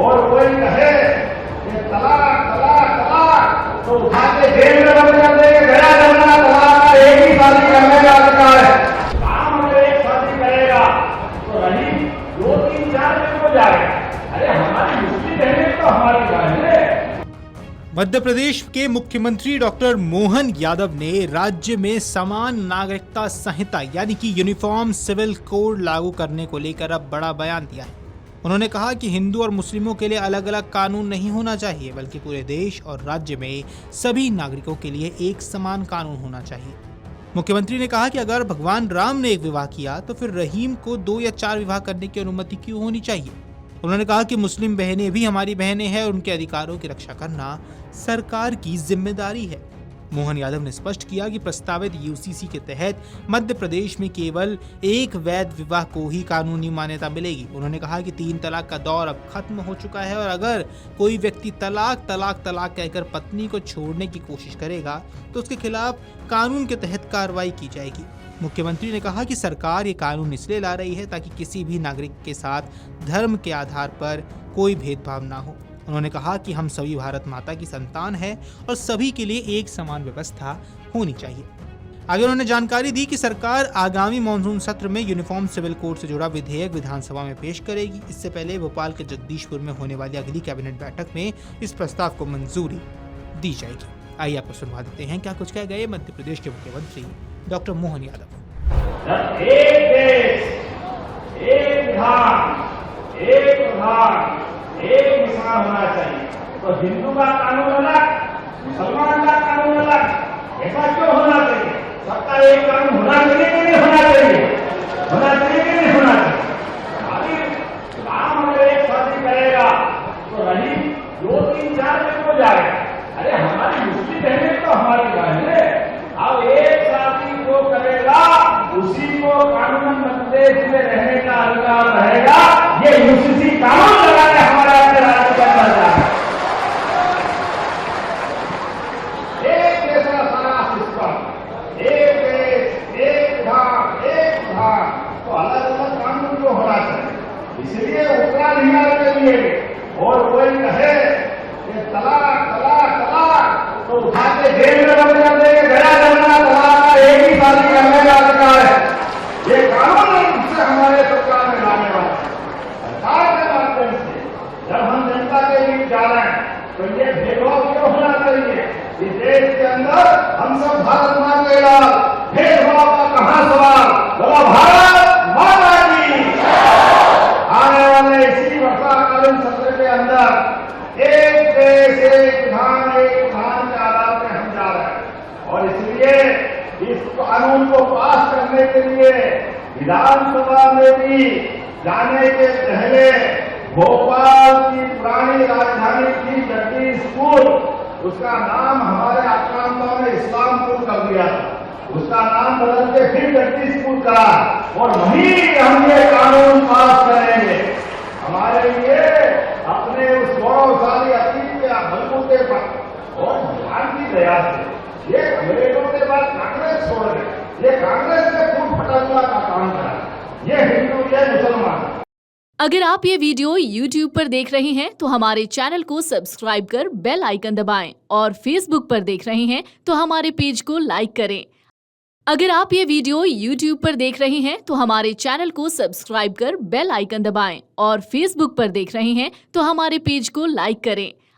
और कोई कहे कि तलाक तलाक तलाक तो उठा के जेल में बंद कर देंगे। गया जमाना तलाक का एक ही शादी करने का अधिकार है। काम अगर एक शादी करेगा तो रही 2 3 4 दिन हो जाएगा। अरे हमारी मुस्लिम बहनें तो हमारी बहनें। मध्य प्रदेश के मुख्यमंत्री डॉक्टर मोहन यादव ने राज्य में समान नागरिकता संहिता यानी कि यूनिफॉर्म सिविल कोड लागू करने को लेकर अब बड़ा बयान दिया है। उन्होंने कहा कि हिंदू और मुस्लिमों के लिए अलग अलग कानून नहीं होना चाहिए, बल्कि पूरे देश और राज्य में सभी नागरिकों के लिए एक समान कानून होना चाहिए। मुख्यमंत्री ने कहा कि अगर भगवान राम ने एक विवाह किया तो फिर रहीम को 2 या 4 विवाह करने की अनुमति क्यों होनी चाहिए। उन्होंने कहा कि मुस्लिम बहनें भी हमारी बहनें हैं और उनके अधिकारों की रक्षा करना सरकार की जिम्मेदारी है। मोहन यादव ने स्पष्ट किया कि प्रस्तावित यूसीसी के तहत मध्य प्रदेश में केवल एक वैध विवाह को ही कानूनी मान्यता मिलेगी। उन्होंने कहा कि 3 तलाक का दौर अब खत्म हो चुका है और अगर कोई व्यक्ति तलाक तलाक तलाक कहकर पत्नी को छोड़ने की कोशिश करेगा तो उसके खिलाफ कानून के तहत कार्रवाई की जाएगी। मुख्यमंत्री ने कहा कि सरकार ये कानून इसलिए ला रही है ताकि किसी भी नागरिक के साथ धर्म के आधार पर कोई भेदभाव ना हो। उन्होंने कहा कि हम सभी भारत माता की संतान हैं और सभी के लिए एक समान व्यवस्था होनी चाहिए। आगे उन्होंने जानकारी दी कि सरकार आगामी मानसून सत्र में यूनिफॉर्म सिविल कोड से जुड़ा विधेयक विधानसभा में पेश करेगी। इससे पहले भोपाल के जगदीशपुर में होने वाली अगली कैबिनेट बैठक में इस प्रस्ताव को मंजूरी दी जाएगी। आइए आपको सुनवा देते हैं क्या कुछ कह गए मध्य प्रदेश के मुख्यमंत्री डॉक्टर मोहन यादव। एक देश, एक विधान, एक प्रधान, एक निशान होना चाहिए। तो हिंदू का कानून अलग, मुसलमान का कानून अलग, ऐसा क्यों होना चाहिए? सबका एक कानून होना चाहिए कि नहीं होना चाहिए? होना चाहिए कि नहीं होना चाहिए? अभी राम अगर एक शादी करेगा तो रही 2 3 4 दिन हो जाएगा। अरे हमारी मुस्लिम बहनें तो हमारी बहनें। अब एक शादी जो करेगा उसी को कानून प्रदेश में रहने का अधिकार रहेगा। ये यूसीसी कानून लगाने हमारे अपने राज्य करना चाहता है। एक देश का सारा सिस्टम, एक देश, एक विधान, एक विधान, तो अलग अलग कानून क्यों होना चाहिए? इसलिए उत्तराधिकार के लिए और कोई कहे कि तलाक तलाक तलाक तो उठा के जेल में बंद कर देंगे। गया जमाना तलाक का एक ही शादी करने का अधिकार है। ये कानून से हमारे सरकार में लाने वाला है। सरकार के माध्यम से जब हम जनता के बीच जा रहे हैं तो ये भेदभाव क्यों होना चाहिए? इस देश के अंदर हम सब भारत माँ के लाल, भेदभाव का कहां सवाल? बोला भारत माता की। आने वाले इसी वर्षाकालीन सत्र के अंदर एक देश एक विधान के आधार पर हम जा रहे हैं और इसलिए इस कानून को पास करने के लिए विधानसभा में भी जाने के पहले भोपाल की पुरानी राजधानी थी जगदीशपुर, उसका नाम हमारे आक्रांताओं ने इस्लामपुर कर दिया था। उसका नाम बदल के फिर जगदीशपुर करा और वहीं हम ये कानून पास करेंगे। हमारे लिए अपने उस गौरवशाली अतीत के बलबूते पर और भगवान की दया से ये अंग्रेजों के बाद कांग्रेस छोड़ गए। ये कांग्रेस ने फूट फटकला का काम करा। ये हिंदू, ये मुसलमान। अगर आप ये वीडियो YouTube पर देख रहे हैं तो हमारे चैनल को सब्सक्राइब कर बेल आइकन दबाएं और Facebook पर देख रहे हैं तो हमारे पेज को लाइक करें। अगर आप ये वीडियो YouTube पर देख रहे हैं तो हमारे चैनल को सब्सक्राइब कर बेल आइकन दबाएं और Facebook पर देख रहे हैं तो हमारे पेज को लाइक करें।